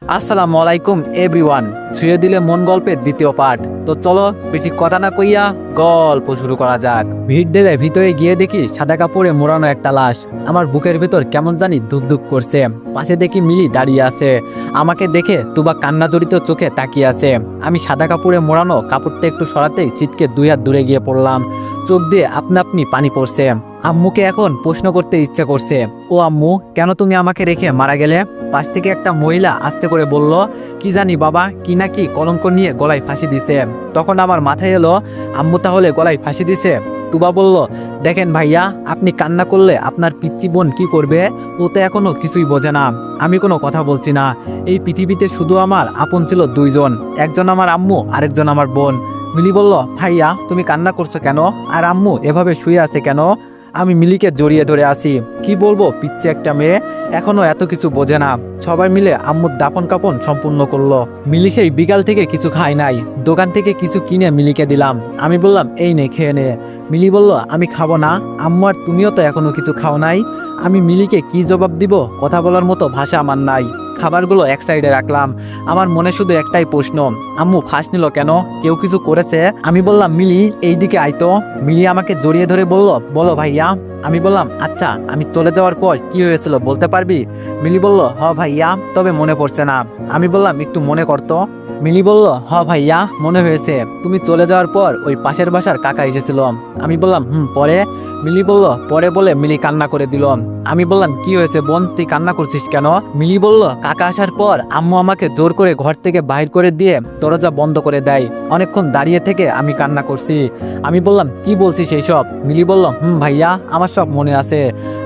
আসসালামু আলাইকুম এভরিওয়ান। ছুঁয়ে দিলে মন গল্পের দ্বিতীয় পার্ট। তো চলো বেশি কথা না কইয়া গল্প শুরু করা যাক। ভিড় ঢেলে ভিতরে গিয়ে দেখি সাদা কাপড়ে মোড়ানো একটা লাশ। আমার বুকের ভিতর কেমন জানি ধুকধুক করছে। পাশে দেখি মিলি দাঁড়িয়ে আছে, আমাকে দেখে তুবা কান্না জড়িত চোখে তাকিয়ে আছে। আমি সাদা কাপড়ে মোড়ানো কাপড়টা একটু সরাতেই ছিটকে 2 হাত দূরে গিয়ে পড়লাম। চোখ দিয়ে আপনা আপনি পানি পড়ছে। আম্মুকে এখন প্রশ্ন করতে ইচ্ছা করছে, ও আম্মু, কেন তুমি আমাকে রেখে মারা গেলে? পাশ থেকে একটা মহিলা আস্তে করে বলল, কি জানি বাবা, কি নাকি কলঙ্ক নিয়ে গলায় ফাঁসি দিছে। তখন আমার মাথায় এলো, আম্মু তাহলে গলায় ফাঁসি দিছে। তুবা বলল, দেখেন ভাইয়া, আপনি কান্না করলে আপনার পিচ্চি বোন কি করবে? ও তো এখনো কিছুই বোঝে না। আমি কোনো কথা বলছি না। এই পৃথিবীতে শুধু আমার আপন ছিল 2 জন, একজন আমার আম্মু, আরেকজন আমার বোন। মিলি বলল, ভাইয়া তুমি কান্না করছো কেন? আর আম্মু এভাবে শুয়ে আছে কেন? আমি মিলিকে জড়িয়ে ধরে আসি। কি বলবো, পিচ্ছি একটা মেয়ে, এখনো এত কিছু বোঝে না। সবাই মিলে আম্মুর দাপন কাপন সম্পূর্ণ করলো। মিলি সেই বিকাল থেকে কিছু খায় নাই। দোকান থেকে কিছু কিনে মিলিকে দিলাম। আমি বললাম, এই নে খেয়ে নে। মিলি বলল, আমি খাবো না। আম্মু আর তুমিও তো এখনো কিছু খাও নাই। আমি মিলিকে কি জবাব দিব? কথা বলার মতো ভাষা আমার নাই। খাবারগুলো এক সাইডে রাখলাম। আমার মনে শুধু একটাই প্রশ্ন, আম্মু ফাঁস নিল কেন? কেউ কিছু করেছে? আমি বললাম, মিলি এইদিকে আইতো। মিলি আমাকে জড়িয়ে ধরে বলল, বলো ভাইয়া। আমি বললাম, আচ্ছা আমি চলে যাওয়ার পর কি হয়েছিল বলতে পারবি? মিলি বলল, হ ভাইয়া, তবে মনে পড়ছে না। আমি বললাম, একটু মনে করতো। মিলি বলল, হ ভাইয়া, মনে হয়েছে। তুমি চলে যাওয়ার পর ওই পাশের বাসার কাকা এসেছিল। আমি বললাম, পরে? মিলি বলল, পরে বলে মিলি কান্না করে দিল। আমি বললাম, কি হয়েছে বোন, তুই কান্না করছিস কেন? মিলি বলল, কাকা আসার পর আম্মু আমাকে জোর করে ঘর থেকে বাইর করে দিয়ে দরজা বন্ধ করে দেয়। অনেকক্ষণ দাঁড়িয়ে থেকে আমি কান্না করছি। আমি বললাম, কি বলছিস এইসব? মিলি বলল, ভাইয়া, আমার সব মনে আছে।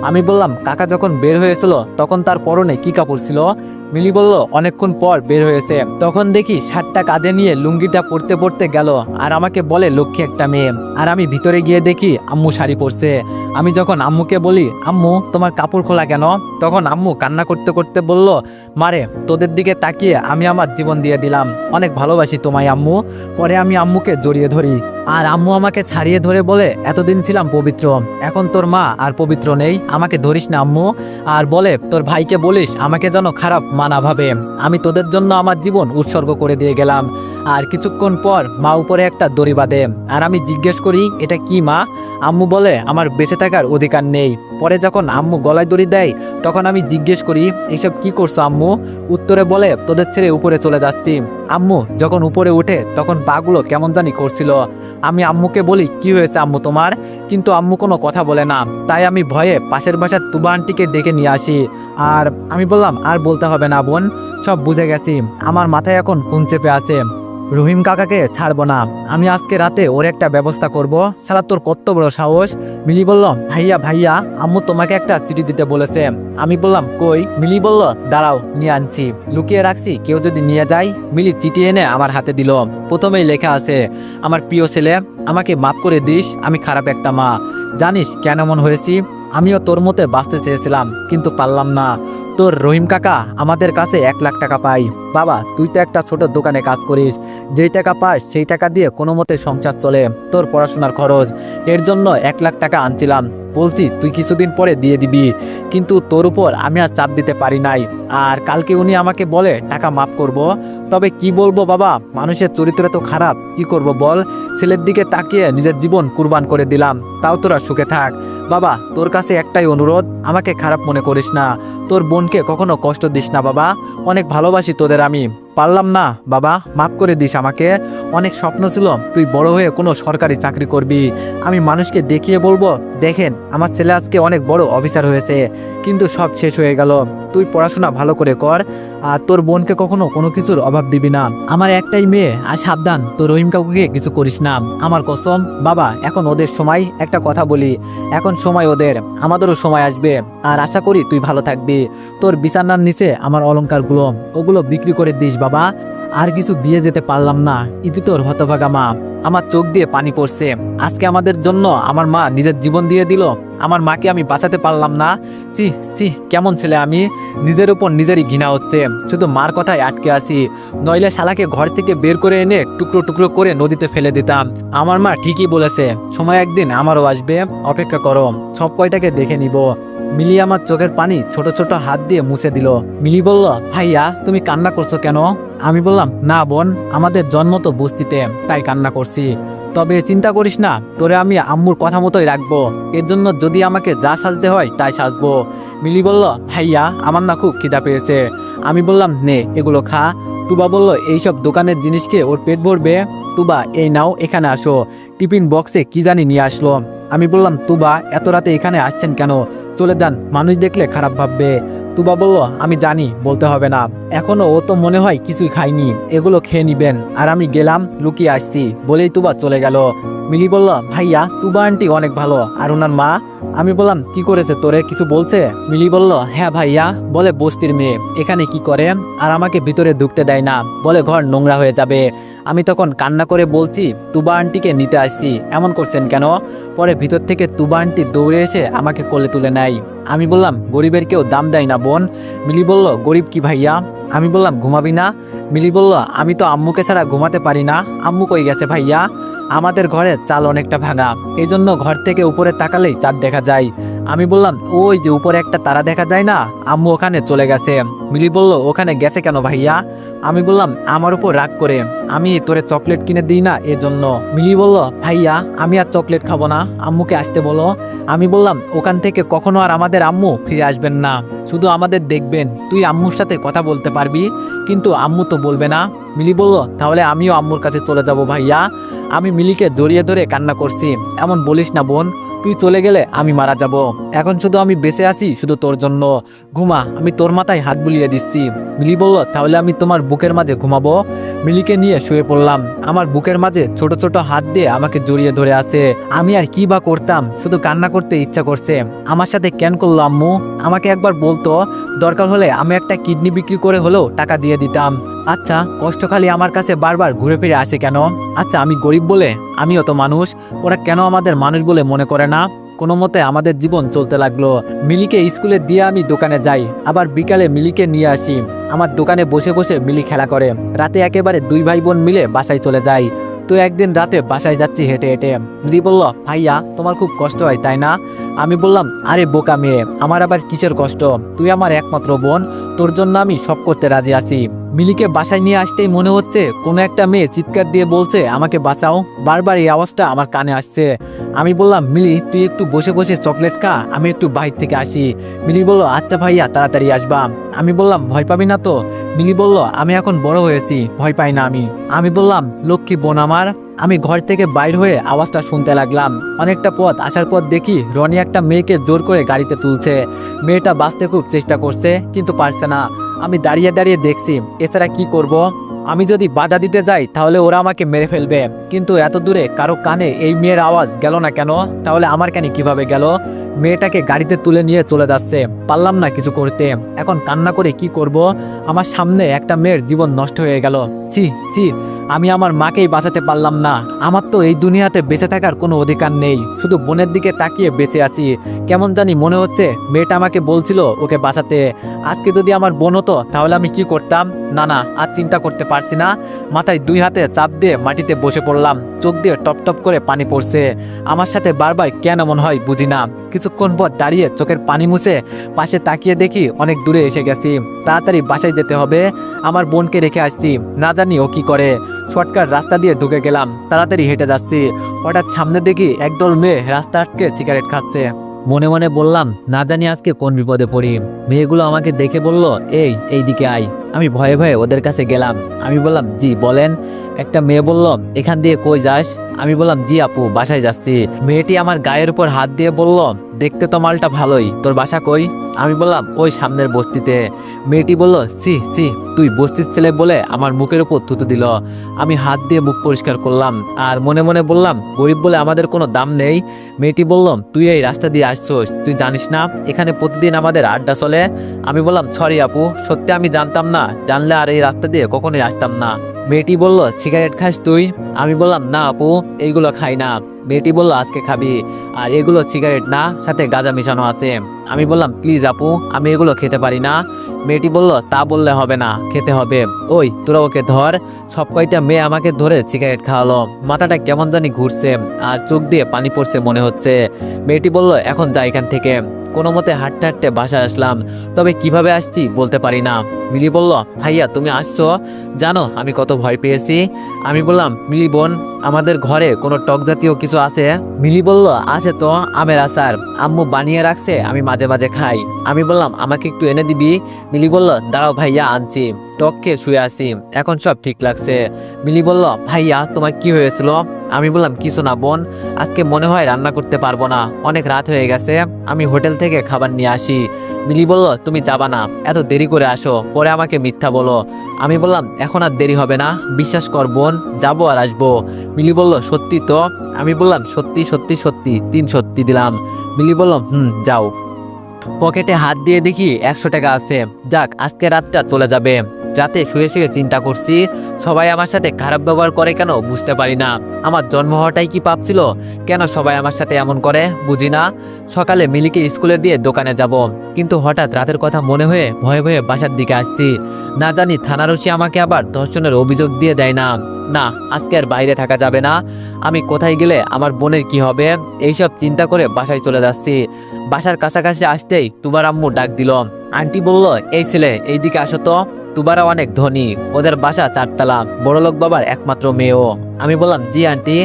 আমি বললাম, কাকা যখন বের হয়েছিল তখন তার পরনে কি কাপড় ছিল? মিলি বলল, অনেকক্ষণ পর বের হয়েছে। তখন দেখি শার্টটা কাঁধে নিয়ে লুঙ্গিটা পরতে পরতে গেল, আর আমাকে বলে লক্ষ্মী একটা মেয়ে। আর আমি ভিতরে গিয়ে দেখি আম্মু শাড়ি পরছে। আমি যখন আম্মুকে বলি, আম্মু তোমার কাপড় খোলা কেন? তখন আম্মু কান্না করতে করতে বলল, মারে, তোদের দিকে তাকিয়ে আমি আমার জীবন দিয়ে দিলাম। অনেক ভালোবাসি তোমায় আম্মু। পরে আমি আম্মুকে জড়িয়ে ধরি, আর আম্মু আমাকে ছাড়িয়ে ধরে বলে, এতদিন ছিলাম পবিত্র, এখন তোর মা আর পবিত্র নেই, আমাকে ধরিস না আম্মু। আর বলে, তোর ভাইকে বলিস আমাকে যেন খারাপ মা না ভাবে। আমি তোদের জন্য আমার জীবন উৎসর্গ করে দিয়ে গেলাম। আর কিছুক্ষণ পর মা উপরে একটা দড়ি বাঁধে, আর আমি জিজ্ঞেস করি, এটা কি মা? আম্মু বলে, আমার বেঁচে থাকার অধিকার নেই। পরে যখন আম্মু গলায় দড়ি দেয়, তখন আমি জিজ্ঞেস করি, এইসব কি করছো আম্মু? উত্তরে বলে, তোদের ছেড়ে উপরে চলে যাচ্ছি। আম্মু যখন উপরে উঠে তখন পাগুলো কেমন জানি করছিল। আমি আম্মুকে বলি, কি হয়েছে আম্মু তোমার? কিন্তু আম্মু কোনো কথা বলে না। তাই আমি ভয়ে পাশের বাসার তুবা আন্টিকে ডেকে নিয়ে আসি। আর আমি বললাম, আর বলতে হবে না বোন, সব বুঝে গেছি। আমার মাথায় এখন খুন চেপে আছে। রহিম কাকাকে ছাড়বো না। আমি আজকে রাতে ওর একটা ব্যবস্থা করব। সারা তোর কত বড় সাহস? মিলি বলল, ভাইয়া ভাইয়া, আম্মু তোমাকে একটা চিঠি দিতে বলেছে। আমি বললাম, কই? মিলি বলল, দাঁড়াও নিয়ে আনছি, লুকিয়ে রাখছি, কেউ যদি নিয়ে যায়। মিলি চিঠি এনে আমার হাতে দিল। প্রথমেই লেখা আছে, আমার প্রিয় ছেলে, আমাকে মাফ করে দিস, আমি খারাপ একটা মা। জানিস কেন এমন হয়েছি? আমিও তোর মতে বাঁচতে চেয়েছিলাম, কিন্তু পারলাম না। তোর রহিম কাকা আমাদের কাছে 1 লাখ টাকা পাই। বাবা, তুই তো একটা ছোট দোকানে কাজ করিস, যেই টাকা পাস সেই টাকা দিয়ে কোনো মতে সংসার চলে, তোর পড়াশোনার খরচ। এর জন্য 1 লাখ টাকা আনছিলাম, বলছি তুই কিছুদিন পরে দিয়ে দিবি। কিন্তু তোর উপর আমি আর চাপ দিতে পারি নাই। আর কালকে উনি আমাকে বলে টাকা মাফ করব। তবে কি বলবো বাবা, মানুষের চরিত্র তো খারাপ, কি করব বল? ছেলের দিকে তাকিয়ে নিজের জীবন কুরবান করে দিলাম, তাও তোরা সুখে থাক। বাবা, তোর কাছে একটাই অনুরোধ, আমাকে খারাপ মনে করিস না। তোর বোনকে কখনো কষ্ট দিস না বাবা, অনেক ভালোবাসি তোদের আমি। পারলাম না বাবা, মাফ করে দিস আমাকে। অনেক স্বপ্ন ছিল তুই বড় হয়ে কোনো সরকারি চাকরি করবি। আমি মানুষকে দেখিয়ে বলবো, দেখেন আমার ছেলে আজকে অনেক বড় অফিসার হয়েছে। কিন্তু সব শেষ হয়ে গেল। তুই পড়াশোনা ভালো করে কর, আর তোর বোনকে কখনো কোনো কিছুর অভাব দিবি না। আমার একটাই মেয়ে, আর সাবধান তোর রহিম কাকুকে কিছু করিস না, আমার কসম। বাবা, এখন ওদের সময়, একটা কথা বলি, এখন সময় ওদের, আমাদেরও সময় আসবে। আর আশা করি তুই ভালো থাকবি। তোর বিছানার নিচে আমার অলংকারগুলো, ওগুলো বিক্রি করে দিস বাবা। আর কিছু দিয়ে যেতে পারলাম না, ইতি তোর হতভাগা মা। আমার চোখ দিয়ে পানি পড়ছে। আজকে আমাদের জন্য আমার মা নিজের জীবন দিয়ে দিল, আমার মাকে আমি বাঁচাতে পারলাম না। সি সি, কেমন ছেলে আমি! নিজের উপর নিজেরই ঘৃণা হচ্ছে। শুধু মার কথায় আটকে আসি, নইলে শালাকে ঘর থেকে বের করে এনে টুকরো টুকরো করে নদীতে ফেলে দিতাম। আমার মা ঠিকই বলেছে, সময় একদিন আমারও আসবে, অপেক্ষা করো, সব কয়টাকে দেখে নিব। মিলি আমার চোখের পানি ছোট ছোট হাত দিয়ে মুছে দিল। মিলি বলল, ভাইয়া তুমি কান্না করছো কেন? আমি বললাম, না বোন, আমাদের জন্ম তো বস্তিতে, তাই কান্না করছি। তবে চিন্তা করিস না, তোরে আমি আম্মুর কথা মতোই রাখবো। এর জন্য যদি আমাকে যা সাজতে হয় তাই সাজবো। মিলি বলল, ভাইয়া আমার না খুব খিদা পেয়েছে। আমি বললাম, নে এগুলো খা। তুবা বলল, এইসব দোকানের জিনিস খেয়ে ওর পেট ভরবে? তুবা, এই নাও, এখানে আসো। টিফিন বক্সে কি জানি নিয়ে আসলো। আমি বললাম, তুবা এত রাতে এখানে আসছেন কেন? চলে যান, মানুষ দেখলে খারাপ ভাববে। তুবা বলল, আমি জানি, বলতে হবে না। এখনো ও তো মনে হয় কিছুই খায়নি, এগুলো খেয়ে নিবেন। আর আমি গেলাম, লুকিয়ে আসছি বলেই তুবা চলে গেল। মিলি বলল, ভাইয়া তুবা আন্টি অনেক ভালো, আর ওনার মা? আমি বললাম, কি করেছে তোরে, কিছু বলছে? মিলি বলল, হ্যাঁ ভাইয়া, বলে বস্তির মেয়ে এখানে কি করে, আর আমাকে ভিতরে ঢুকতে দেয় না, বলে ঘর নোংরা হয়ে যাবে। আমি তখন কান্না করে বলছি, তুবা আন্টিকে নিতে আসছি, এমন করছেন কেন? পরে ভিতর থেকে তুবা আন্টি দৌড়ে এসে আমাকে কোলে তুলে নেয়। আমি বললাম, গরিবের কেউ দাম দেয় না বোন। মিলি বলল, গরিব কি ভাইয়া? আমি বললাম, ঘুমাবি না? মিলি বলল, আমি তো আম্মুকে ছাড়া ঘুমাতে পারি না। আম্মু কই গেছে ভাইয়া? আমাদের ঘরে চাল অনেকটা ভাঙা, এই জন্য ঘর থেকে উপরে তাকালেই চাঁদ দেখা যায়। আমি বললাম, ওই যে উপরে একটা তারা দেখা যায় না, আম্মু ওখানে চলে গেছে। মিলি বলল, ওখানে গেছে কেন ভাইয়া? আমি বললাম, আমার উপর রাগ করে, আমি তোরে চকলেট কিনে দিই না এজন্য। মিলি বলল, ভাইয়া আমি আর চকলেট খাবো না, আম্মুকে আসতে বলো। আমি বললাম, ওখান থেকে কখনো আর আমাদের আম্মু ফিরে আসবেন না, শুধু আমাদের দেখবেন। তুই আম্মুর সাথে কথা বলতে পারবি, কিন্তু আম্মু তো বলবে না। মিলি বলল, তাহলে আমিও আম্মুর কাছে চলে যাব ভাইয়া। আমি মিলিকে জড়িয়ে ধরে কান্না করছি। এমন বলিস না বোন, তুই চলে গেলে আমি মারা যাব। এখন শুধু আমি বেঁচে আছি শুধু তোর জন্য। ঘুমা, আমি তোর মাথায় হাত বুলিয়ে দিচ্ছি। মিলি বলল, তাহলে আমি তোমার বুকের মাঝে ঘুমাবো। মিলিকে নিয়ে শুয়ে পড়লাম। আমার বুকের মাঝে ছোট ছোট হাত দিয়ে আমাকে জড়িয়ে ধরে আছে। আমি আর কি বা করতাম, শুধু কান্না করতে ইচ্ছা করছে। আমার সাথে কেন করলো আম্মু? আমাকে একবার বলতো, দরকার হলে আমি একটা কিডনি বিক্রি করে হলেও টাকা দিয়ে দিতাম। আচ্ছা, কষ্ট খালি আমার কাছে বারবার ঘুরে ফিরে আসে কেন? আচ্ছা, আমি গরিব বলে? আমিও তো মানুষ, ওরা কেন আমাদের মানুষ বলে মনে করে না? কোনো মতে আমাদের জীবন চলতে লাগলো। মিলিকে স্কুলে দিয়ে আমি দোকানে যাই, আবার বিকালে মিলিকে নিয়ে আসি। আমার দোকানে বসে বসে মিলি খেলা করে। রাতে একেবারে দুই ভাই বোন মিলে বাসায় চলে যাই। তো একদিন রাতে বাসায় যাচ্ছি হেঁটে হেঁটে। মিলি বলল, ভাইয়া তোমার খুব কষ্ট হয় তাই না? আমি বললাম, আরে বোকা মেয়ে, আমার আবার কিসের কষ্ট? তুই আমার একমাত্র বোন, তোর জন্য আমি সব করতে রাজি আছি। মিলিকে বাসায় নিয়ে আসতেই মনে হচ্ছে কোনো একটা মেয়ে চিৎকার দিয়ে বলছে, আমাকে বাঁচাও। বারবার এই আওয়াজটা আমার কানে আসছে। আমি বললাম, মিলি তুই একটু বসে বসে চকলেট খা, আমি একটু বাইরে থেকে আসি। মিলি বলল, আচ্ছা ভাইয়া, তাড়াতাড়ি আসবা। আমি বললাম, ভয় পাবি না তো? মিলি বলল, আমি এখন বড় হয়েছি, ভয় পাই না আমি। আমি বললাম, লক্ষ্মী বোন আমার। আমি ঘর থেকে বাইর হয়ে আওয়াজটা শুনতে লাগলাম। অনেকটা পথ আসার পর দেখি রনি একটা মেয়েকে জোর করে গাড়িতে তুলছে। মেয়েটা বাঁচতে খুব চেষ্টা করছে, কিন্তু পারছে না। আমি দাঁড়িয়ে দাঁড়িয়ে দেখছি, এছাড়া কি করব? আমি যদি বাধা দিতে যাই তাহলে ওরা আমাকে মেরে ফেলবে। কিন্তু এত দূরে কারো কানে এই মেয়ের আওয়াজ গেল না কেন? তাহলে আমার কানে কিভাবে গেল? মেয়েটাকে গাড়িতে তুলে নিয়ে চলে যাচ্ছে, পারলাম না কিছু করতে। এখন কান্না করে কি করব? আমার সামনে একটা মেয়ের জীবন নষ্ট হয়ে গেল। ছি ছি, আমি আমার মাকেই বাঁচাতে পারলাম না। আমার তো এই দুনিয়াতে বেঁচে থাকার কোনো অধিকার নেই, শুধু বোনের দিকে তাকিয়ে বেঁচে আছি। কেমন জানি মনে হচ্ছে মেয়েটা আমাকে বলছিল ওকে বাঁচাতে। আজকে যদি আমার বোন হতো তাহলে আমি কি করতাম? না না, আর চিন্তা করতে পারছি না। মাথায় দুই হাতে চাপ দিয়ে মাটিতে বসে পড়লাম। চোখ দিয়ে টপ টপ করে পানি পড়ছে। আমার সাথে বারবার কেন এমন হয় বুঝি না। কিছুক্ষণ পর দাঁড়িয়ে চোখের পানি মুছে পাশে তাকিয়ে দেখি অনেক দূরে এসে গেছি। তাড়াতাড়ি বাসায় যেতে হবে, আমার বোনকে রেখে আসছি, না জানি ও কি করে। শর্টকাট রাস্তা দিয়ে ঢুকে গেলাম, তাড়াতাড়ি হেঁটে যাচ্ছি। হঠাৎ সামনে দেখি একদল মেয়ে রাস্তা আটকে সিগারেট খাচ্ছে। মনে মনে বললাম, না জানি আজকে কোন বিপদে পড়ি। মেয়েগুলো আমাকে দেখে বলল, এই দিকে আয়। আমি ভয়ে ভয়ে ওদের কাছে গেলাম। আমি বললাম, জি বলেন। একটা মেয়ে বলল, এখান দিয়ে কই যাস? আমি বললাম, জি আপু, বাসায় যাচ্ছি। মেয়েটি আমার গায়ের উপর হাত দিয়ে বলল, দেখতে তো মালটা ভালোই, তোর বাসা কই? আমি বললাম, ওই সামনের বস্তিতে। মেয়েটি বলল, সি সি, তুই বস্তির ছেলে বলে আমার মুখের উপর থুতু দিল। আমি হাত দিয়ে মুখ পরিষ্কার করলাম আর মনে মনে বললাম, গরিব বলে আমাদের কোনো দাম নেই। মেয়েটি বলল, তুই এই রাস্তা দিয়ে আসছোস, তুই জানিস না এখানে প্রতিদিন আমাদের আড্ডা চলে? আমি বললাম, সরি আপু, সত্যি আমি জানতাম না, জানলে আর এই রাস্তা দিয়ে কখনোই আসতাম না। মেয়েটি বলল, সিগারেট খাস তুই? আমি বললাম, না আপু, এইগুলো খাই না। মেয়েটি বলল, আজকে খাবি, আর এগুলো সিগারেট না, সাথে গাঁজা মিশানো আছে। আমি বললাম, প্লিজ আপু, আমি এগুলো খেতে পারি না। মেয়েটি বলল, তা বললে হবে না, খেতে হবে। ওই তোরা ওকে ধর। সব কয়টা মেয়ে আমাকে ধরে সিগারেট খাওয়ালো। মাথাটা কেমন জানি ঘুরছে আর চোখ দিয়ে পানি পড়ছে মনে হচ্ছে। মেয়েটি বলল, এখন যা এখান থেকে। কোনো মতে হাঁটতে হাঁটতে বাসায় আসলাম, তবে কিভাবে আসছি বলতে পারি না। মিলি বলল, ভাইয়া তুমি আসছো, জানো আমি কত ভয় পেয়েছি। আমি বললাম, মিলি বোন, আমাদের ঘরে কোনো টক জাতীয় কিছু আছে? মিলি বলল, আছে তো, আমের আচার, আম্মু বানিয়ে রাখছে, আমি মাঝে মাঝে খাই। আমি বললাম, আমাকে একটু এনে দিবি? মিলি বলল, দাঁড়াও ভাইয়া আনছি। টক খেয়ে শুয়ে আসি, এখন সব ঠিক লাগছে। মিলি বলল, ভাইয়া তোমার কি হয়েছিল? আমি বললাম, কিছু না বোন, আজকে মনে হয় রান্না করতে পারবো না, অনেক রাত হয়ে গেছে, আমি হোটেল থেকে খাবার নিয়ে আসি। মিলি বলল, তুমি যাবা না, এত দেরি করে আসো, পরে আমাকে মিথ্যা বলো। আমি বললাম, এখন আর দেরি হবে না, বিশ্বাস কর বোন, যাবো আর আসবো। মিলি বলল, সত্যি তো? আমি বললাম, সত্যি সত্যি সত্যি, 3 সত্যি দিলাম। মিলি বলল, যাও। পকেটে হাত দিয়ে দেখি 100 টাকা আছে। যাক, আজকে রাতটা চলে যাবে। রাতে শুয়ে শুয়ে চিন্তা করছি, সবাই আমার সাথে খারাপ ব্যবহার করে কেন বুঝতে পারি না। আমার জন্ম হওয়াটাই কি পাপ ছিল? কেন সবাই আমার সাথে এমন করে বুঝি না। সকালে মিলিকে স্কুলে দিয়ে দোকানে যাব, কিন্তু হঠাৎ রাতের কথা মনে হয়ে ভয়ে ভয়ে বাসার দিকে আসছি। না জানি থানার ওসি আমাকে আবার ধর্ষণের অভিযোগ দিয়ে দেয় না। না, আজকে আর বাইরে থাকা যাবে না। আমি কোথায় গেলে আমার বোনের কি হবে, এইসব চিন্তা করে বাসায় চলে যাচ্ছি। বাসার কাছাকাছি আসতেই তুবার আম্মু ডাক দিল। আন্টি বলল, এই ছেলে এইদিকে আসো তো। তুবারা অনেক ধনী, ওদের বাসা 4 তলা, বড়লোক বাবার একমাত্র মেয়েও। আমি বললাম, জি আন্টি।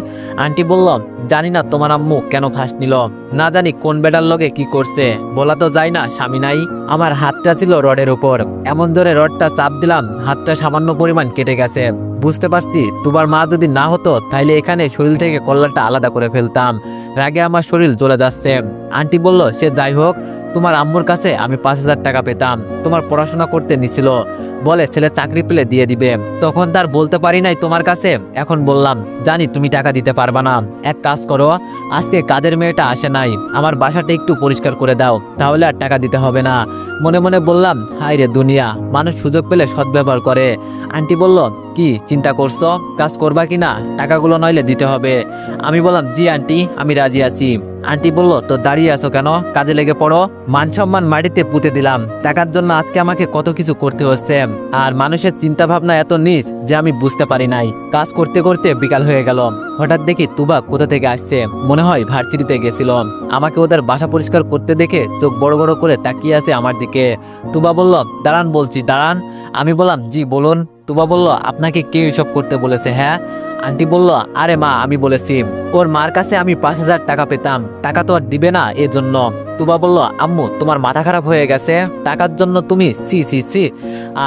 আন্টি বলল, জানি না তোমার আম্মু কেন ফাঁস নিল, না জানি কোন বেটার লগে কি করছে, বলা তো যায় না, স্বামী নাই। আমার হাতটা ছিল রডের উপর, এমন ধরে রডটা চাপ দিলাম, হাতটা সামান্য পরিমাণ কেটে গেছে। বুঝতে পারছি তুবার মা যদি না হতো তাইলে এখানে শরীর থেকে কল্লাটা আলাদা করে ফেলতাম। রাগে আমার শরীর জ্বলে যাচ্ছে। আন্টি বলল, সে যাই হোক, তোমার আম্মুর কাছে আমি 5,000 টাকা পেতাম, তোমার পড়াশোনা করতে নিছিল, বলে ছেলে চাকরি পেলে দিয়ে দিবে। তখন তার বলতে পারি নাই তোমার কাছে, এখন বললাম, জানি তুমি টাকা দিতে পারবা না। এক কাজ করো, আজকে কাদের মেয়েটা আসে নাই, আমার বাসাটা একটু পরিষ্কার করে দাও, তাহলে আর টাকা দিতে হবে না। মনে মনে বললাম, হায় রে দুনিয়া, মানুষ সুযোগ পেলে সদ্ব্যবহার করে। আন্টি বলল, কি চিন্তা করছো, কাজ করবা কিনা, টাকাগুলো নইলে দিতে হবে। আমি বললাম, জি আন্টি, আমি রাজি আছি। আন্টি বলল, তো দাঁড়িয়ে আছো কেন, কাজে লেগে পড়ো। মান সম্মান মাটিতে পুঁতে দিলাম, টাকার জন্য আজকে আমাকে কত কিছু করতে হচ্ছে। আর মানুষের চিন্তা ভাবনা এত নিচ যে আমি বুঝতে পারি নাই। কাজ করতে করতে বিকাল হয়ে গেল। হঠাৎ দেখি তুবা কোথা থেকে আসছে, মনে হয় ভার্সিটিতে গেছিল। আমাকে ওদের বাসা পরিষ্কার করতে দেখে চোখ বড় বড় করে তাকিয়ে আছে আমার দিকে। তুবা বলল, দাঁড়ান বলছি, দাঁড়ান। আমি বললাম, জি বলুন। তুবা বলল, আপনাকে কে এসব করতে বলেছে? হ্যাঁ। আন্টি বলল, আরে মা, আমি বলেছি, ওর মার কাছে আমি 5,000 টাকা পেতাম, টাকা তো আর দিবে না এজন্য। তুবা বলল, আম্মু তোমার মাথা খারাপ হয়ে গেছে, টাকার জন্য তুমি সি সি সি,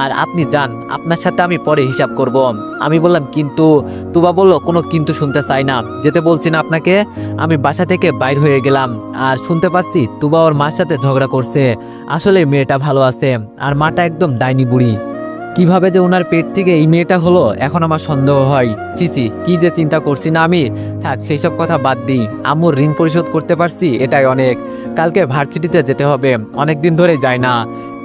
আর আপনি যান, আপনার সাথে আমি পরে হিসাব করব। আমি বললাম, কিন্তু। তুবা বলল, কোনো কিন্তু শুনতে চাই না, যেতে বলছি না আপনাকে। আমি বাসা থেকে বাইর হয়ে গেলাম, আর শুনতে পাচ্ছি তুবা ওর মার সাথে ঝগড়া করছে। আসলে মেয়েটা ভালো আছে, আর মাটা একদম ডাইনি বুড়ি। কিভাবে যে ওনার পেট থেকে এই মেয়েটা হলো এখন আমার সন্দেহ হয়। চিচি, কি যে চিন্তা করছি না আমি। থাক, সেই সব কথা বাদ দিই। আম্মুর ঋণ পরিশোধ করতে পারছি, এটাই অনেক। কালকে ভার্সিটিতে যেতে হবে, অনেক দিন ধরে যাই না।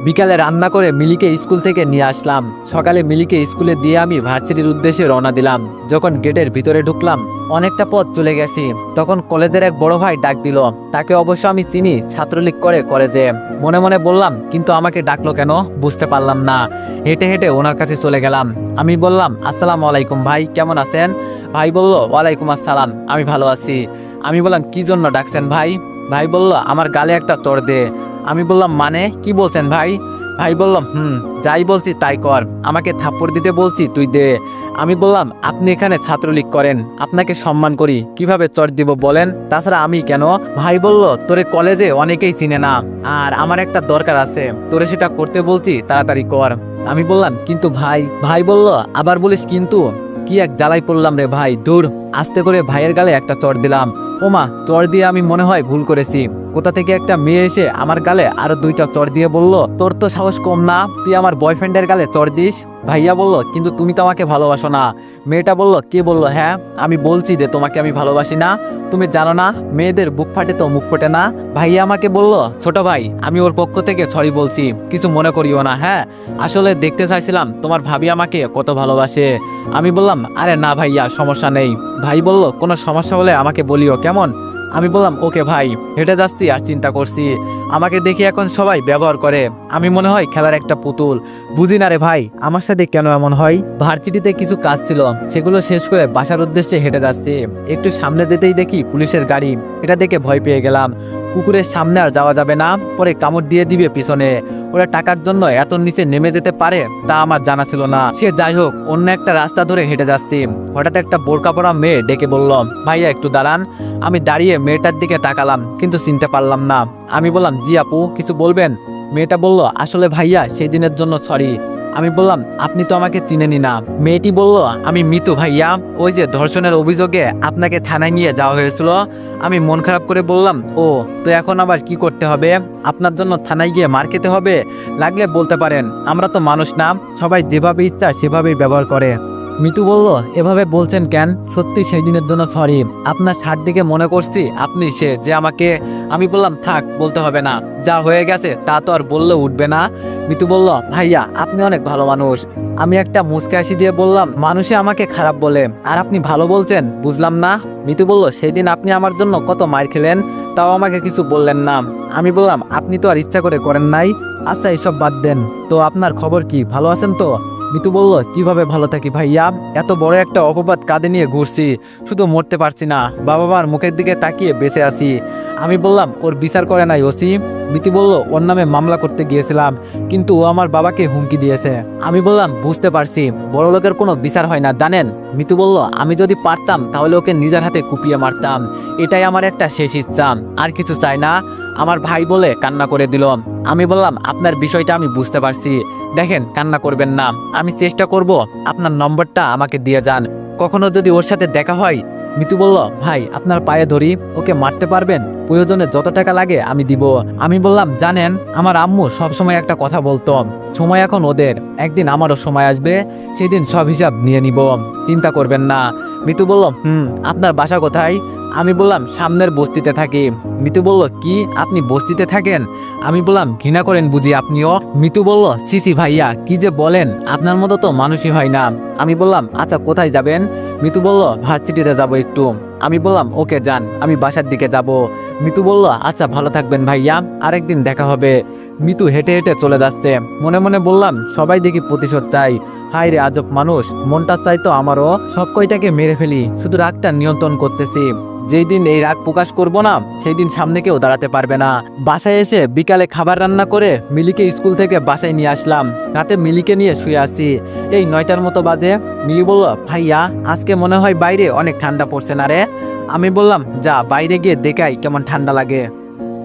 বিকালে রান্না করে মিলিকে স্কুল থেকে নিয়ে আসলাম। সকালে মিলিকে স্কুলে দিয়ে আমি ভার্সিটির উদ্দেশ্যে রওনা দিলাম। যখন গেটের ভিতরে ঢুকলাম, অনেকটা পথ চলে গেছি, তখন কলেজের এক বড় ভাই ডাক দিল। তাকে অবশ্য আমি চিনি, ছাত্রলীগ করে কলেজে। মনে মনে বললাম, কিন্তু আমাকে ডাকলো কেন বুঝতে পারলাম না। হেঁটে হেঁটে ওনার কাছে চলে গেলাম। আমি বললাম, আসসালামু আলাইকুম ভাই, কেমন আছেন? ভাই বলল, ওয়ালাইকুম আসসালাম, আমি ভালো আছি। আমি বললাম, কি জন্য ডাকছেন ভাই? ভাই বলল, আমার গালে একটা চড় দে। আমি বললাম, মানে কি বলছেন ভাই? ভাই বলল, যাই বলছি তাই কর, আমাকে থাপ্পড় দিতে বলছি তুই দে। আমি বললাম, আপনি এখানে ছাত্রলীগ করেন, আপনাকে সম্মান করি, কিভাবে চড় দিব বলেন, তাছাড়া আমি কেন? ভাই বলল, তোরে কলেজে অনেকেই চিনে না, আর আমার একটা দরকার আছে, তোরে সেটা করতে বলছি, তাড়াতাড়ি কর। আমি বললাম, কিন্তু ভাই। ভাই বলল, আবার বলিস কিন্তু? কি এক জ্বালাই পড়লাম রে ভাই, দূর। আস্তে করে ভাইয়ের গালে একটা চড় দিলাম। ওমা, চড় দিয়ে আমি মনে হয় ভুল করেছি। কোথা থেকে একটা মেয়ে এসে আমার গালে আরো 2টা চড় দিয়ে বলল, তোর তো সাহস কম না, তুই আমার বয়ফ্রেন্ডের গালে চড় দিস। ভাইয়া বলল, কিন্তু তুমি তো আমাকে ভালোবাসো না। মেয়েটা বলল, কে বলল? হ্যাঁ, আমি বলছি যে তোমাকে আমি ভালোবাসি না। তুমি জানো না, মেয়েদের বুক ফাটে তো মুখ ফোটে না। ভাইয়া আমাকে বলল, ছোট ভাই, আমি ওর পক্ষ থেকে সরি বলছি, কিছু মনে করিও না। হ্যাঁ, আসলে দেখতে চাইছিলাম তোমার ভাবি আমাকে কত ভালোবাসে। আমি বললাম, আরে না ভাইয়া, সমস্যা নেই। ভাই বলল, কোনো সমস্যা হলে আমাকে বলিও, কেমন? আমি বললাম, ওকে ভাই। হেঁটে যাচ্ছি আর চিন্তা করছি, আমাকে দেখে এখন সবাই ব্যবহার করে, আমি মনে হয় খেলার একটা পুতুল। বুঝি না রে ভাই, আমার সাথে কেন এমন হয়। ভার্সিটিতে কিছু কাজ ছিল, সেগুলো শেষ করে বাসার উদ্দেশ্যে হেঁটে যাচ্ছি। একটু সামনে যেতেই দেখি পুলিশের গাড়ি। এটা দেখে ভয় পেয়ে গেলাম। কুকুরের সামনে আর যাওয়া যাবে না, পরে কামড় দিয়ে দিবে পিছনে। ওরা টাকার জন্য এত নিচে নেমে যেতে পারে তা আমার জানা ছিল না। সে যাই হোক, অন্য একটা রাস্তা ধরে হেঁটে যাচ্ছি। হঠাৎ একটা বোরকা পরা মেয়ে ডেকে বলল, ভাইয়া একটু দাঁড়ান। আমি দাঁড়িয়ে মেয়েটার দিকে তাকালাম, কিন্তু চিনতে পারলাম না। আমি বললাম, জি আপু, কিছু বলবেন? মেয়েটা বলল, আসলে ভাইয়া সেই দিনের জন্য সরি। আমি বললাম, আপনি তো আমাকে চিনেনি না। মেয়েটি বলল, আমি মিতু ভাইয়া, ওই যে ধর্ষণের অভিযোগে আপনাকে থানায় নিয়ে যাওয়া হয়েছিল। আমি মন খারাপ করে বললাম, ও তো এখন আবার কি করতে হবে? আপনার জন্য থানায় গিয়ে মার খেতে হবে? লাগলে বলতে পারেন, আমরা তো মানুষ না, সবাই যেভাবে ইচ্ছা সেভাবেই ব্যবহার করে। মিতু বলল, এভাবে বলছেন কেন? সত্যি সেই দিনের জন্য সরি। আপনার শার্ট দিকে মনে করছি আপনি সে যে আমাকে। আমি বললাম, থাক, বলতে হবে না, যা হয়ে গেছে তা তো আর বললে উঠবে না। মিতু বলল, ভাইয়া আপনি অনেক ভালো মানুষ। আমি একটা মুচকি হাসি দিয়ে বললাম, মানুষে আমাকে খারাপ বলে আর আপনি ভালো বলছেন, বুঝলাম না। মিতু বলল, সেই দিন আপনি আমার জন্য কত মার খেলেন, তাও আমাকে কিছু বললেন না। আমি বললাম, আপনি তো আর ইচ্ছা করে করেন নাই। আচ্ছা এসব বাদ দেন তো, আপনার খবর কি, ভালো আছেন তো? মিতু বলল, কিভাবে ভালো থাকি ভাইয়া, এত বড় একটা অপবাদ কাঁধে নিয়ে ঘুরছি, শুধু মরতে পারছি না, বাবা মার মুখের দিকে তাকিয়ে বেঁচে আছি। আমি বললাম, ওর বিচার করে নাই ওসি? মিতু বলল, ওর নামে মামলা করতে গিয়েছিলাম, কিন্তু ও আমার বাবাকে হুমকি দিয়েছে। আমি বললাম, বুঝতে পারছি, বড় লোকের কোনো বিচার হয় না জানেন। মিতু বলল, আমি যদি পারতাম তাহলে ওকে নিজের হাতে কুপিয়ে মারতাম, এটাই আমার একটা শেষ ইচ্ছা, আর কিছু চাই না। আমার ভাই বলে কান্না করে দিল। আমি বললাম, আপনার বিষয়টা আমি বুঝতে পারছি, দেখেন কান্না করবেন না, আমি চেষ্টা করব, আপনার নম্বরটা আমাকে দিয়ে যান, কখনো যদি ওর সাথে দেখা হয়। মিতু বলল, ভাই আপনার পায়ে ধরি, ওকে মারতে পারবেন? প্রয়োজনে যত টাকা লাগে আমি দিব। আমি বললাম, জানেন আমার আম্মু সবসময় একটা কথা বলতো, সময় এখন ওদের, একদিন আমারও সময় আসবে, সেদিন সব হিসাব নিয়ে নিব, চিন্তা করবেন না। মিতু বলল, আপনার বাসা কোথায়? আমি বললাম, সামনের বস্তিতে থাকি। মিতু বলল, কি, আপনি বস্তিতে থাকেন? আমি বললাম, ঘৃণা করেন বুঝি আপনিও? মিতু বলল, সিসি ভাইয়া কি যে বলেন, আপনার মতো তো মানুষই হয় না। আমি বললাম, আচ্ছা কোথায় যাবেন? মিতু বলল, ভার্সিটিতে যাব একটু। আমি বললাম, ওকে যান, আমি বাসার দিকে যাব। মিতু বলল, আচ্ছা ভালো থাকবেন ভাইয়া, আরেকদিন দেখা হবে। মিতু হেঁটে হেঁটে চলে যাচ্ছে। মনে মনে বললাম, সবাই দেখি প্রতিশোধ চাই, হাই রে আজব মানুষ, মনটা চাইতো আমারও সব কয়টাকে মেরে ফেলি, শুধু রাগটা নিয়ন্ত্রণ করতেছি। যেই দিন এই রাগ প্রকাশ করব না, সেই দিন সামনে কেউ দাঁড়াতে পারবে না। বাসায় এসে বিকালে খাবার রান্না করে মিলিকে স্কুল থেকে বাসায় নিয়ে আসলাম। রাতে মিলিকে নিয়ে শুয়ে আছি, এই 9টার মতো বাজে। মিলি বলল, ভাইয়া আজকে মনে হয় বাইরে অনেক ঠান্ডা পড়ছে না রে? আমি বললাম, যা বাইরে গিয়ে দেখাই কেমন ঠান্ডা লাগে।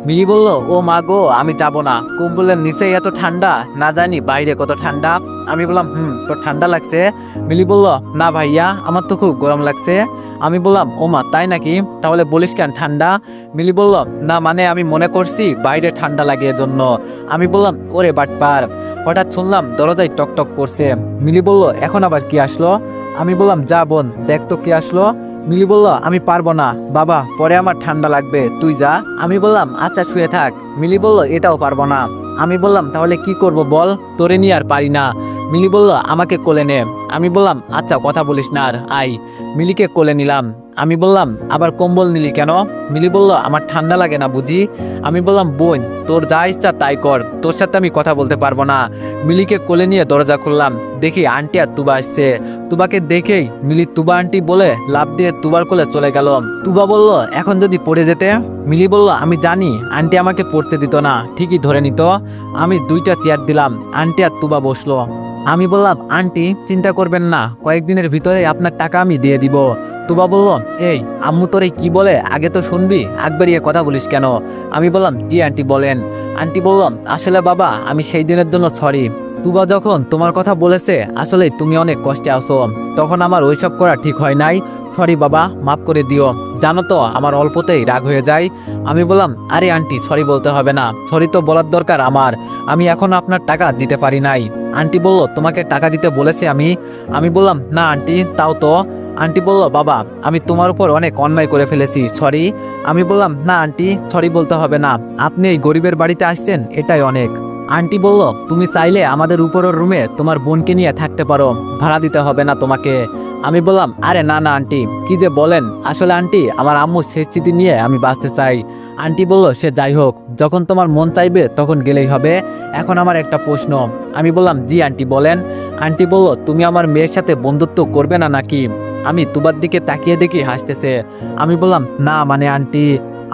মিলি বলল, ও মা গো, আমি যাব না, কম্বলের নিচে এত ঠান্ডা, না জানি বাইরে কত ঠান্ডা। আমি বললাম, তো ঠান্ডা লাগছে? মিলি বলল, না ভাইয়া আমার তো খুব গরম লাগছে। আমি বললাম, ও মা তাই নাকি, তাহলে বলিস কেন ঠান্ডা? মিলি বলল, না মানে আমি মনে করছি বাইরে ঠান্ডা লাগে এজন্য। আমি বললাম, ওরে বাটপার। হঠাৎ শুনলাম দরজায় টক টক করছে। মিলি বলল, এখন আবার কি আসলো? আমি বললাম, যা বোন দেখ তো কি আসলো। মিলি বলল, আমি পারবো না বাবা, পরে আমার ঠান্ডা লাগবে, তুই যা। আমি বললাম, আচ্ছা শুয়ে থাক। মিলি বলল, এটাও পারবো না। আমি বললাম, তাহলে কি করব বল, তোরে নিয়ে আর পারি না। মিলি বলল, আমাকে কোলে নে। আমি বললাম, আচ্ছা কথা বলিস না আর, আই। মিলিকে কোলে নিলাম। আমি বললাম, আবার কম্বল নিলি কেন? মিলি বলল, আমার ঠান্ডা লাগে না বুঝি? আমি বললাম, বোন তোর যা ইচ্ছা তাই কর, তোর সাথে আমি কথা বলতে পারবো না। মিলিকে কোলে নিয়ে দরজা খুললাম, দেখি আন্টি আর তুবা আসছে। তুবাকে দেখেই মিলি তুবা আন্টি বলে লাফ দিয়ে তুবার কোলে চলে গেল। তুবা বলল, এখন যদি পড়ে যেতে? মিলি বলল, আমি জানি আন্টি আমাকে পড়তে দিত না, ঠিকই ধরে নিত। আমি 2টা চেয়ার দিলাম, আন্টি আর তুবা বসলো। আমি বললাম, আন্টি চিন্তা করবেন না, কয়েকদিনের ভিতরে আপনার টাকা আমি দিয়ে দিব। তুবা বলল, এই আম্মু তোরে কি বলে আগে তো শুনবি, আগ বাড়িয়ে কথা বলিস কেন? আমি বললাম, জি আন্টি বলেন। আন্টি বলল, আসলে বাবা আমি সেই দিনের জন্য সরি। তুবা যখন তোমার কথা বলেছে আসলে তুমি অনেক কষ্টে আছো, তখন আমার ওইসব করা ঠিক হয় নাই। সরি বাবা, মাফ করে দিও, জানো তো আমার অল্পতেই রাগ হয়ে যায়। আমি বললাম, আরে আন্টি সরি বলতে হবে না, সরি তো বলার দরকার আমার, আমি এখন আপনার টাকা দিতে পারি নাই। আন্টি বলল, তোমাকে টাকা দিতে বলেছে আমি? আমি বললাম, না আন্টি তাও তো। আন্টি বলল, বাবা আমি তোমার উপর অনেক অন্যায় করে ফেলেছি, সরি। আমি বললাম, না আন্টি সরি বলতে হবে না, আপনি এই গরিবের বাড়িতে আসছেন এটাই অনেক। আন্টি বলল, তুমি চাইলে আমাদের উপরের রুমে তোমার বোনকে নিয়ে থাকতে পারো, ভাড়া দিতে হবে না তোমাকে। আমি বললাম, আরে না না আন্টি, কি যে বলেন, আসলে আন্টি আমার আম্মু শেষ স্মৃতি নিয়ে আমি বাঁচতে চাই। আন্টি বলল, সে যাই হোক, যখন তোমার মন চাইবে তখন গেলেই হবে। এখন আমার একটা প্রশ্ন। আমি বললাম, জি আন্টি বলেন। আন্টি বলল, তুমি আমার মেয়ের সাথে বন্ধুত্ব করবে না নাকি? আমি তুবার দিকে তাকিয়ে দেখি হাসতেছে। আমি বললাম, না মানে আন্টি।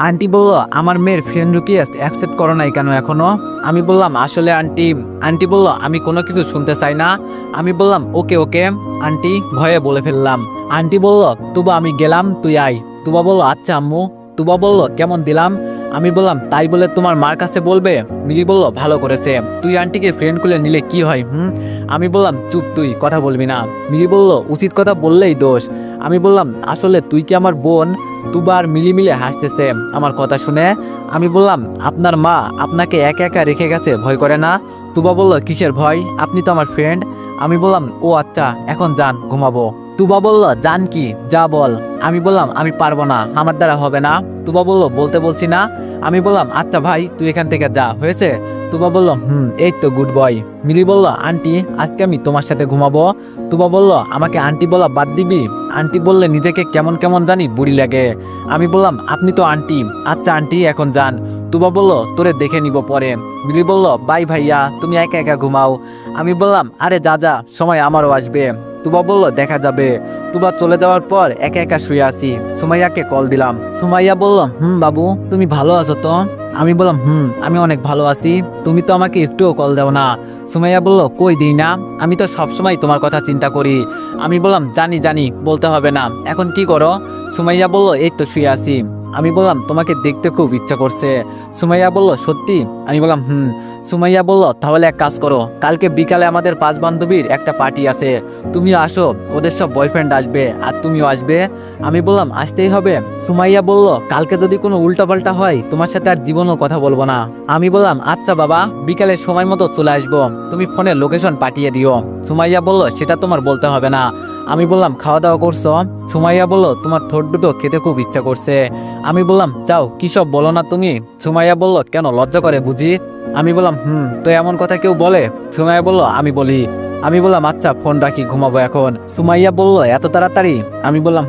আন্টি বলল, আমার মেয়ের ফ্রেন্ড রিকোয়েস্ট অ্যাকসেপ্ট করো নাই কেন এখনো? আমি বললাম, আসলে আন্টি। আন্টি বলল, আমি কোনো কিছু শুনতে চাই না। আমি বললাম, ওকে ওকে আন্টি, ভয়ে বলে ফেললাম। আন্টি বলল, তুবা আমি গেলাম, তুই আয়। তুবা বলল, আচ্ছা আম্মু। তুবা বলল, কেমন দিলাম? আমি বললাম, তাই বলে তোমার মার কাছে বলবে? মিলি বলল, ভালো করেছে। তুই আন্টিকে ফ্রেন্ড করে নিলে কি হয়? আমি বললাম, চুপ, তুই কথা বলবি না। মিলি বলল, উচিত কথা বললেই দোষ। আমি বললাম, আসলে তুই কি আমার বোন? তুবা আর মিলি মিলে হাসতেছে আমার কথা শুনে। আমি বললাম, আপনার মা আপনাকে একা একা রেখে গেছে, ভয় করে না? তুবা বলল, কিসের ভয়? আপনি তো আমার ফ্রেন্ড। আমি বললাম, ও আচ্ছা, এখন যান, ঘুমাবো। তুবা বলল, যান কি, যা বল। আমি বললাম, আমি পারবো না, আমার দ্বারা হবে না। তুবা বলল, বলতে বলছি না। আমি বললাম, আচ্ছা ভাই, তুই এখান থেকে যা, হয়েছে? তুবা বলল, এই তো গুড বয়। মিলি বলল, আন্টি আজকে আমি তোমার সাথে ঘুমাবো। তুবা বলল, আমাকে আন্টি বলা বাদ দিবি? আন্টি বললে নিজেকে কেমন কেমন জানি বুড়ি লাগে। আমি বললাম, আপনি তো আন্টি। আচ্ছা আন্টি, এখন যান। তুবা বলল, তোরে দেখে নিব পরে। মিলি বলল, বাই ভাইয়া, তুমি একা একা ঘুমাও। আমি বললাম, আরে যা যা, সময় আমারও আসবে। তুবা বলল, দেখা যাবে। তুবা চলে যাওয়ার পর একা একা শুয়ে আছি। সুমাইয়াকে কল দিলাম। সুমাইয়া বলল, বাবু, তুমি ভালো আছো তো? আমি বললাম, আমি অনেক ভালো আছি। তুমি তো আমাকে একটুও কল দাও না। সুমাইয়া বলল, কই দিই না, আমি তো সবসময় তোমার কথা চিন্তা করি। আমি বললাম, জানি জানি, বলতে হবে না। এখন কি করো? সুমাইয়া বলল, এই তো শুয়ে আছি। আমি বললাম, তোমাকে দেখতে খুব ইচ্ছা করছে। সুমাইয়া বলল, সত্যি? আমি বললাম, সুমাইয়া বলল, তাহলে এক কাজ করো, কালকে বিকালে আমাদের 5 বান্ধবীর একটা পার্টি আছে, তুমিও আসো। ওদের সব বয়ফ্রেন্ড আসবে আর তুমিও আসবে। আমি বললাম, আসতেই হবে? সুমাইয়া বলল, কালকে যদি কোনো উল্টাপাল্টা হয় তোমার সাথে আর জীবনও কথা বলবো না। আমি বললাম, আচ্ছা বাবা, বিকালে সময় মতো চলে আসবো, তুমি ফোনে লোকেশন পাঠিয়ে দিও। সুমাইয়া বলল, সেটা তোমার বলতে হবে না। আমি বললাম, খাওয়া দাওয়া করছো? সুমাইয়া বলল, তোমার ঠোঁট দুটো খেতে খুব ইচ্ছা করছে। আমি বললাম, যাও, কি সব বলো না তুমি? সুমাইয়া বলল, কেন, লজ্জা করে বুঝি? আমি বললাম, তো এমন কথা কেউ বলে? সুমাইয়া বলল, আমি বলি। আমি বললাম, আচ্ছা, ফোন রাখি, ঘুমাবো এখন। সুমাইয়া বলল, এত তাড়াতাড়ি? আমি বললাম,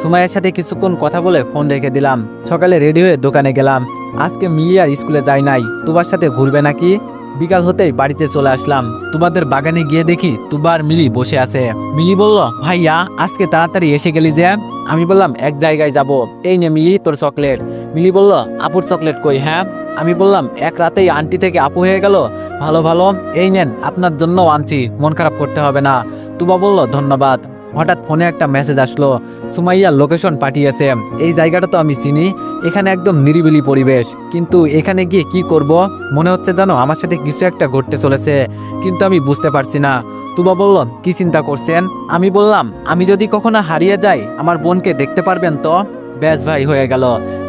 সুমাইয়ার সাথে কিছুক্ষণ কথা বলে ফোন রেখে দিলাম। সকালে রেডি হয়ে দোকানে গেলাম। আজকে মিলি আর স্কুলে যায় নাই। তুবার সাথে ঘুরবে নাকি? বিকাল হতেই বাড়িতে চলে আসলাম। তোমাদের বাগানে গিয়ে দেখি তুবা আর মিলি বসে আছে। মিলি বলল, ভাইয়া আজকে তাড়াতাড়ি এসে গেলি যে? আমি বললাম, এক জায়গায় যাব। এই নে মিলি, তোর চকলেট। মিলি বলল, আপুর চকলেট কই? হ্যাঁ। আমি বললাম, এক রাতেই আন্টি থেকে আপু হয়ে গেল, ভালো ভালো, এই নেন, আপনার জন্য আনছি, মন খারাপ করতে হবে না। তুবা বলল, ধন্যবাদ। হঠাৎ ফোনে একটা মেসেজ আসলো, সুমাইয়া লোকেশন পাঠিয়েছে। এই জায়গাটা তো আমি চিনি, এখানে একদম নিরিবিলি পরিবেশ, কিন্তু এখানে গিয়ে কি করব? মনে হচ্ছে জানো আমার সাথে কিছু একটা ঘটতে চলেছে, কিন্তু আমি বুঝতে পারছি না। তুবা বলল, কি চিন্তা করছেন? আমি বললাম, আমি যদি কখনো হারিয়ে যাই আমার বোনকে দেখতে পারবেন তো? ব্যাস ভাই, হয়ে গেল।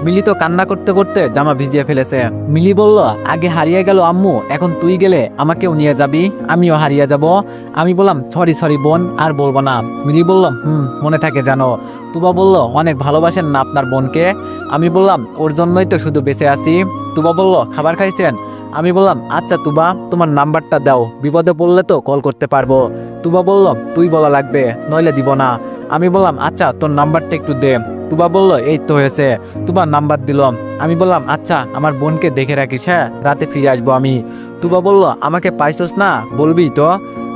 মিলি তো কান্না করতে করতে জামা ভিজিয়ে ফেলেছে। মিলি বলল, আগে হারিয়ে গেল আম্মু, এখন তুই গেলে আমাকেও নিয়ে যাবি, আমিও হারিয়ে যাব। আমি বললাম, সরি সরি বোন, আর বলবো না। মিলি বলল, মনে থাকে জানো। তুবা বলল, অনেক ভালোবাসেন না আপনার বোনকে? আমি বললাম, ওর জন্যই তো শুধু বেঁচে আছি। তুবা বলল, খাবার খাইছেন? আমি বললাম, আচ্ছা তুবা, তোমার নাম্বারটা দাও, বিপদে পড়লে তো কল করতে পারবো। তুবা বলল, তুই বলা লাগবে, নইলে দিব না। আমি বললাম, আচ্ছা তোর নাম্বারটা একটু দে। তুবা বলল, এই তো হয়েছে। তুবা নাম্বার দিলাম। আমি বললাম, আচ্ছা আমার বোনকে দেখে রাখিস, হ্যাঁ, রাতে ফিরে আসবো আমি। তুবা বলল, আমাকে পাইছস না, বলবি তো?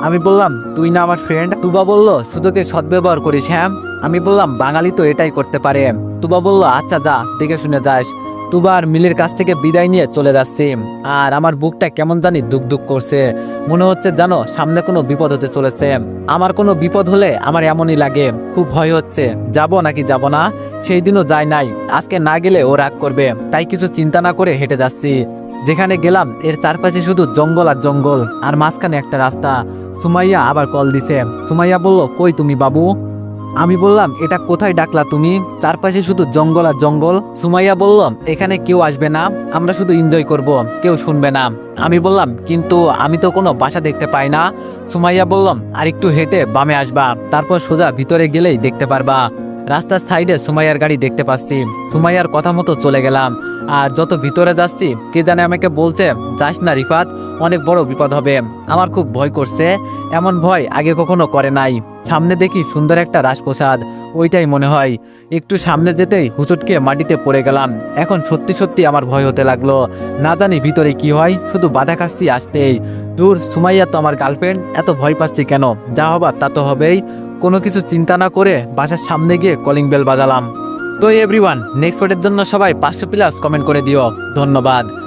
আমি বললাম, তুই না আমার ফ্রেন্ড? তুবা বলল, সুযোগে সদ্ব্যবহার করিস, হ্যাঁ। আমি বললাম, বাঙালি তো এটাই করতে পারে। তুবা বলল, আচ্ছা যা, দেখে শুনে যাস। তুবা আর মিলের কাছ থেকে বিদায় নিয়ে চলে যাচ্ছি, আর আমার বুকটা কেমন জানি দুক দুক করছে। মনে হচ্ছে জানো সামনে কোনো বিপদ হতে চলেছে। আমার কোনো বিপদ হলে আমার এমনই লাগে, খুব ভয় হচ্ছে, যাব নাকি যাব না। সেই দিনও যায় নাই, আজকে না গেলে ও রাগ করবে, তাই কিছু চিন্তা না করে হেঁটে যাচ্ছি। যেখানে গেলাম এর চারপাশে শুধু জঙ্গল আর জঙ্গল, আর মাঝখানে একটা রাস্তা। সুমাইয়া আবার কল দিছে। সুমাইয়া বলল, কই তুমি বাবু? আমি বললাম, এটা কোথায় ডাকলা তুমি? চারপাশে শুধু জঙ্গল আর জঙ্গল। সুমাইয়া বলল, এখানে কেউ আসবে না, আমরা শুধু এনজয় করব, কেউ শুনবে না। আমি বললাম, কিন্তু আমি তো কোনো বাসা দেখতে পাই না। সুমাইয়া বললাম, আর একটু হেঁটে বামে আসবা, তারপর সোজা ভিতরে গেলেই দেখতে পারবা। রাস্তার সাইডে সুমাইয়ার গাড়ি দেখতে পাচ্ছি। সুমাইয়ার কথা মতো চলে গেলাম, আর যত ভিতরে যাচ্ছি কে জানে আমাকে বলছে, যাস না রিফাত, অনেক বড় বিপদ হবে। আমার খুব ভয় করছে, এমন ভয় আগে কখনো করে নাই। সামনে দেখি সুন্দর একটা রাজপ্রাসাদ, ওইটাই মনে হয়। একটু সামনে যেতেই হুচটকে মাটিতে পড়ে গেলাম। এখন সত্যি সত্যি আমার ভয় হতে লাগলো। না জানি ভিতরে কি হয়, শুধু বাধা খাচ্ছি আসতেই। দূর, সুমাইয়া তো আমার গার্লফ্রেন্ড, এত ভয় পাচ্ছি কেন? যা হবার তা তো হবেই। কোনো কিছু চিন্তা না করে বাসার সামনে গিয়ে কলিং বেল বাজালাম। তো এভরিওয়ান, নেক্সট পার্টের জন্য সবাই 500+ কমেন্ট করে দিও। ধন্যবাদ।